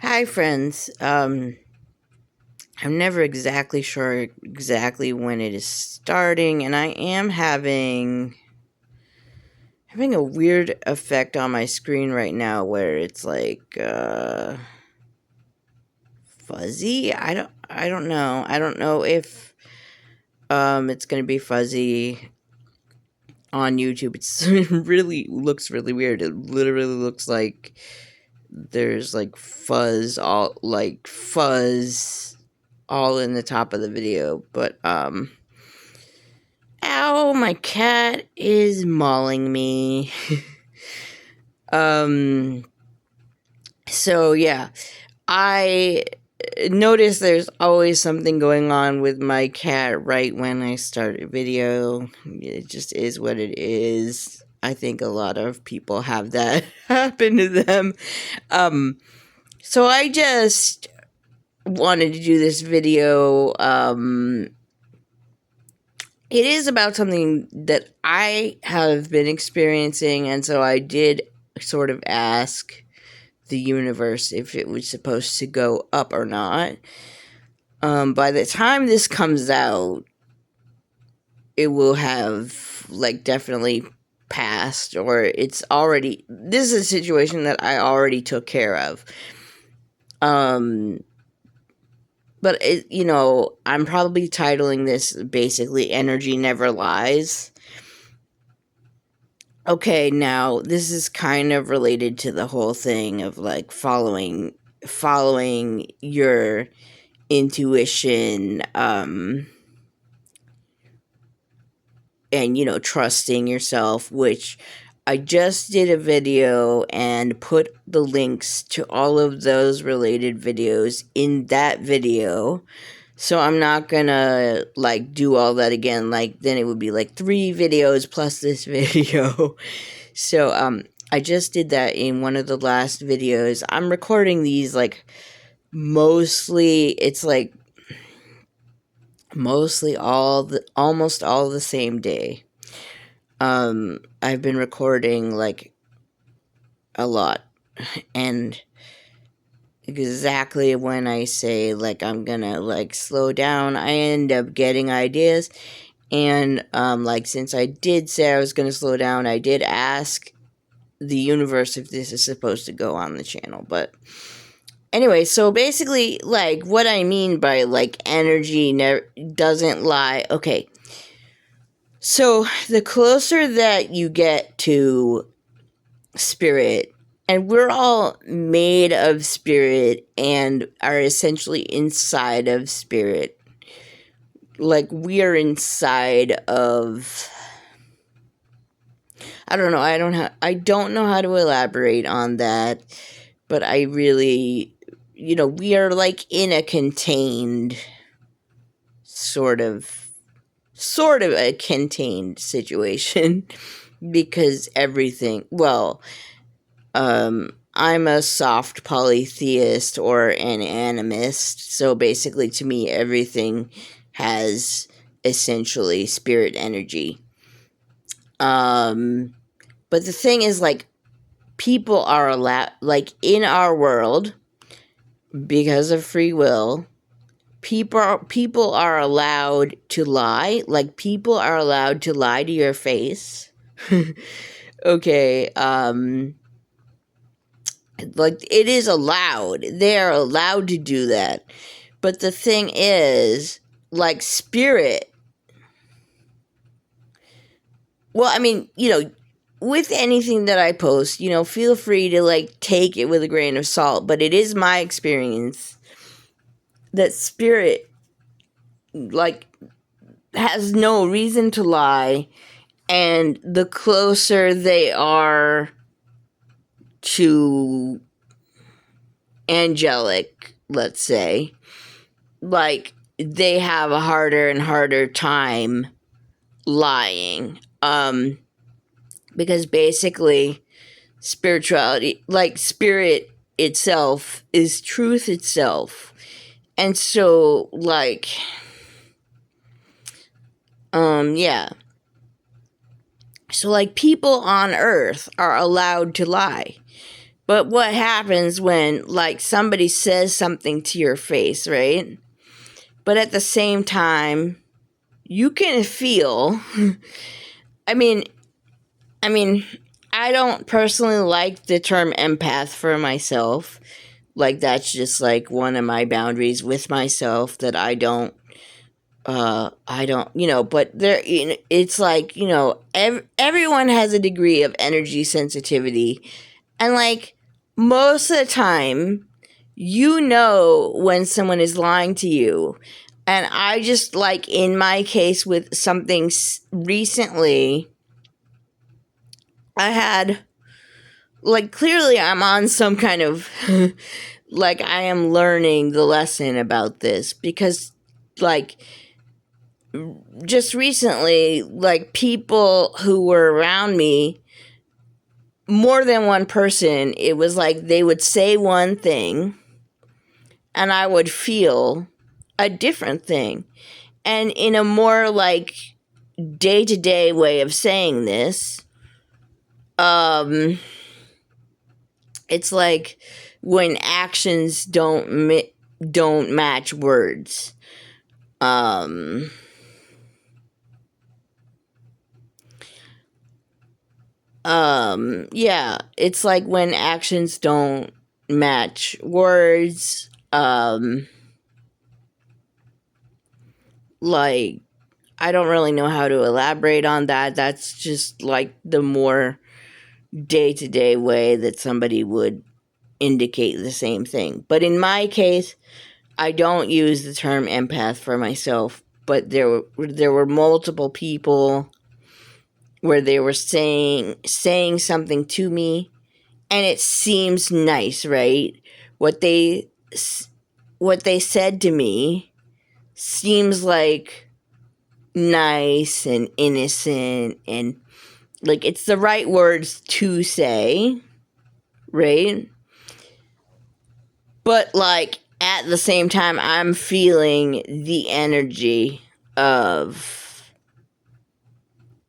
Hi, friends. I'm never exactly sure exactly when it is starting, and I am having a weird effect on my screen right now where it's like fuzzy. I don't know. I don't know if it's gonna be fuzzy on YouTube. It really looks really weird. It literally looks like there's fuzz all in the top of the video, but ow, my cat is mauling me. um so yeah, I notice there's always something going on with my cat right when I start a video. It just is what it is. I think a lot of people have that happen to them. So I just wanted to do this video. It is about something that I have been experiencing, and so I did sort of ask the universe if it was supposed to go up or not. By the time this comes out, it will have definitely passed, or it's already. This is a situation that I already took care of. But I'm probably titling this basically "Energy Never Lies." Okay, now this is kind of related to the whole thing of following your intuition, and trusting yourself, which I just did a video and put the links to all of those related videos in that video. So I'm not gonna do all that again. Then it would be 3 videos plus this video. So I just did that in one of the last videos. I'm recording these mostly it's mostly almost all the same day. I've been recording a lot, and exactly when I say I'm gonna slow down, I end up getting ideas. And since I did say I was gonna slow down, I did ask the universe if this is supposed to go on the channel. But anyway, so basically what I mean by energy never doesn't lie. Okay, so the closer that you get to spirit, and we're all made of spirit and are essentially inside of spirit, we are inside of, I don't know, I don't know how to elaborate on that, but I really, we are in a contained sort of a contained situation because everything, I'm a soft polytheist or an animist, so basically to me everything has essentially spirit energy. But the thing is people are allowed, in our world, because of free will, people are allowed to lie. People are allowed to lie to your face. Okay, it is allowed. They are allowed to do that. But the thing is, spirit, well, I mean, with anything that I post, feel free to take it with a grain of salt, but it is my experience that spirit has no reason to lie, and the closer they are to angelic, let's say, they have a harder and harder time lying. Because basically spirituality, spirit itself is truth itself. And so yeah. So people on earth are allowed to lie. But what happens when, like, somebody says something to your face, right? But at the same time, you can feel. I mean, I don't personally like the term empath for myself. Like, that's just like one of my boundaries with myself that I don't, but there, it's like, everyone has a degree of energy sensitivity. And like, most of the time, when someone is lying to you. And I just, like, in my case with something recently, I had, like, clearly I'm on some kind of, like, I am learning the lesson about this because, like, just recently, like, people who were around me, more than one person, it was like they would say one thing and I would feel a different thing. And in a more, like, day-to-day way of saying this, it's like when actions don't match words. Yeah, it's like when actions don't match words. Like, I don't really know how to elaborate on that. That's just like the more day-to-day way that somebody would indicate the same thing. But in my case, I don't use the term empath for myself, but there were multiple people where they were saying something to me, and it seems nice, right? What they said to me seems like nice and innocent, and like it's the right words to say, right? But like at the same time, I'm feeling the energy of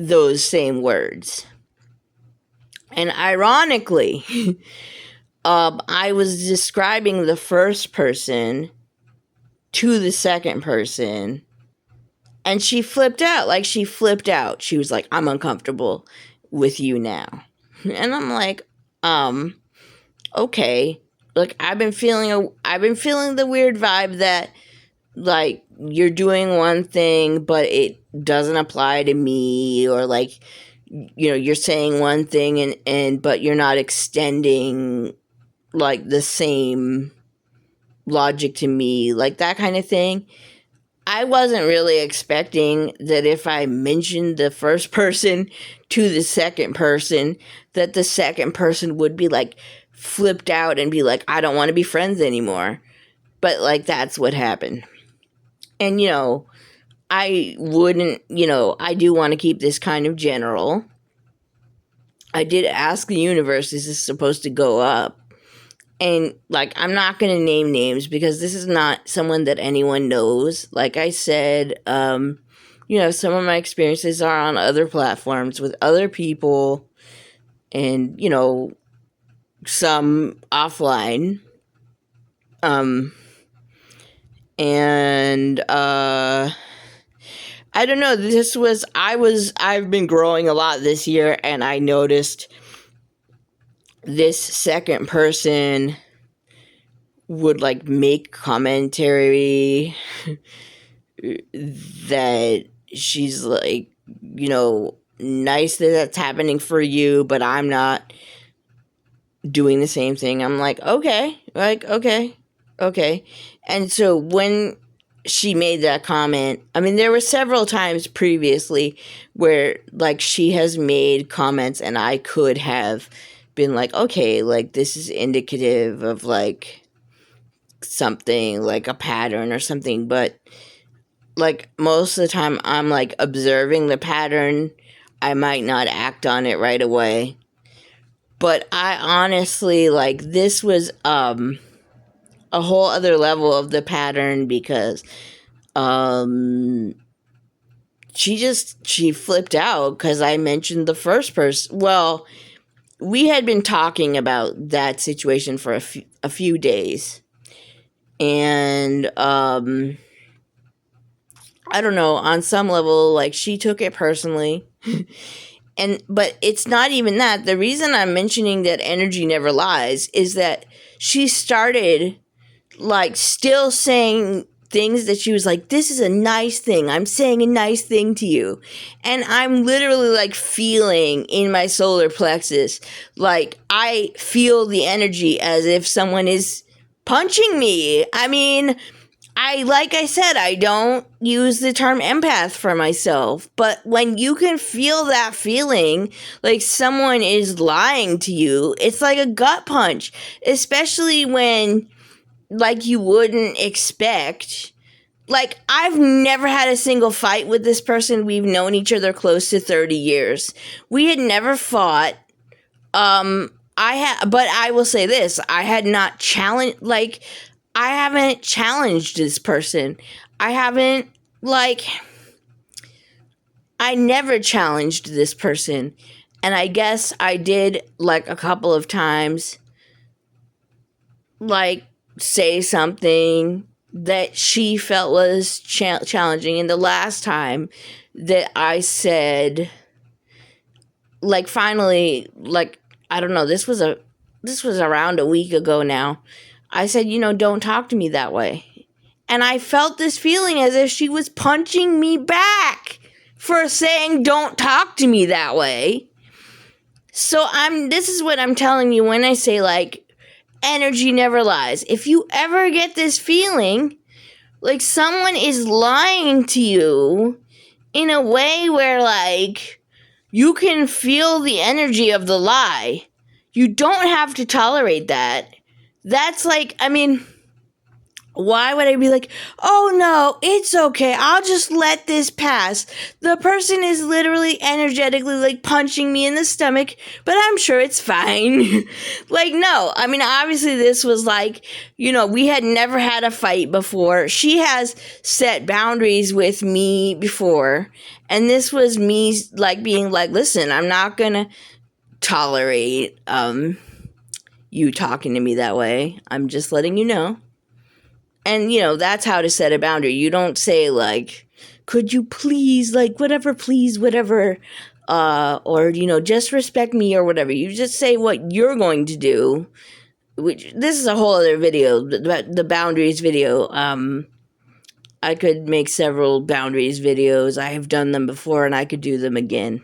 those same words. And ironically, I was describing the first person to the second person, and she flipped out. Like, she flipped out. She was like, I'm uncomfortable with you now. And I'm like, okay. Like, I've been feeling the weird vibe that, like, you're doing one thing, but it doesn't apply to me, or like, you're saying one thing and but you're not extending like the same logic to me, like that kind of thing. I wasn't really expecting that if I mentioned the first person to the second person, that the second person would be like flipped out and be like, I don't want to be friends anymore. But like, that's what happened. And I wouldn't, I do want to keep this kind of general. I did ask the universe, is this supposed to go up? And like, I'm not going to name names because this is not someone that anyone knows. Like I said, some of my experiences are on other platforms with other people, and some offline. And I don't know, I've been growing a lot this year, and I noticed this second person would like make commentary that she's like, nice that that's happening for you, but I'm not doing the same thing. I'm like, okay. And so when she made that comment, I mean, there were several times previously where like she has made comments and I could have been like, okay, like this is indicative of like something, like a pattern or something. But like most of the time I'm like observing the pattern. I might not act on it right away. But I honestly, like, this was a whole other level of the pattern because she flipped out because I mentioned the first person. Well, we had been talking about that situation for a few days. And I don't know, on some level, like, she took it personally. But it's not even that. The reason I'm mentioning that energy never lies is that she started, like, still saying things that she was like, this is a nice thing. I'm saying a nice thing to you. And I'm literally, like, feeling in my solar plexus, like, I feel the energy as if someone is punching me. I mean, like I said, I don't use the term empath for myself, but when you can feel that feeling like someone is lying to you, it's like a gut punch, especially when, like, you wouldn't expect. Like, I've never had a single fight with this person. We've known each other close to 30 years. We had never fought. But I will say this, I had not challenged, like, I haven't challenged this person. I never challenged this person. And I guess I did, like, a couple of times, like, say something that she felt was challenging. And the last time that I said, like, finally, like, I don't know, this was around a week ago now. I said, don't talk to me that way. And I felt this feeling as if she was punching me back for saying, don't talk to me that way. So this is what I'm telling you when I say, like, energy never lies. If you ever get this feeling like someone is lying to you in a way where, like, you can feel the energy of the lie, you don't have to tolerate that. That's like, I mean, why would I be like, oh no, it's okay, I'll just let this pass. The person is literally energetically, like, punching me in the stomach, but I'm sure it's fine. Like, no, I mean, obviously this was like, we had never had a fight before. She has set boundaries with me before, and this was me, like, being like, listen, I'm not gonna tolerate, you talking to me that way. I'm just letting you know. And, that's how to set a boundary. You don't say, like, could you please, like, whatever, please, whatever, or, just respect me or whatever. You just say what you're going to do, which, this is a whole other video, the boundaries video. I could make several boundaries videos. I have done them before and I could do them again.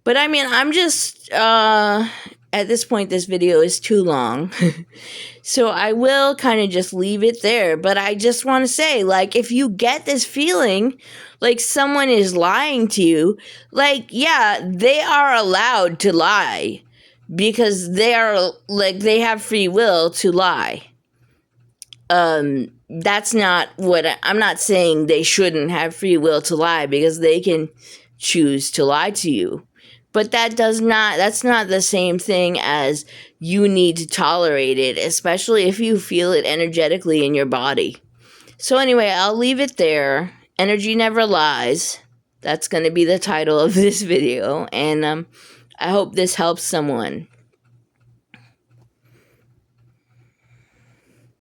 But, I mean, I'm just, at this point, this video is too long. So I will kind of just leave it there. But I just want to say, like, if you get this feeling like someone is lying to you, like, yeah, they are allowed to lie because they have free will to lie. That's not what I'm not saying they shouldn't have free will to lie because they can choose to lie to you. But that's not the same thing as you need to tolerate it, especially if you feel it energetically in your body. So anyway, I'll leave it there. Energy never lies. That's going to be the title of this video. And I hope this helps someone.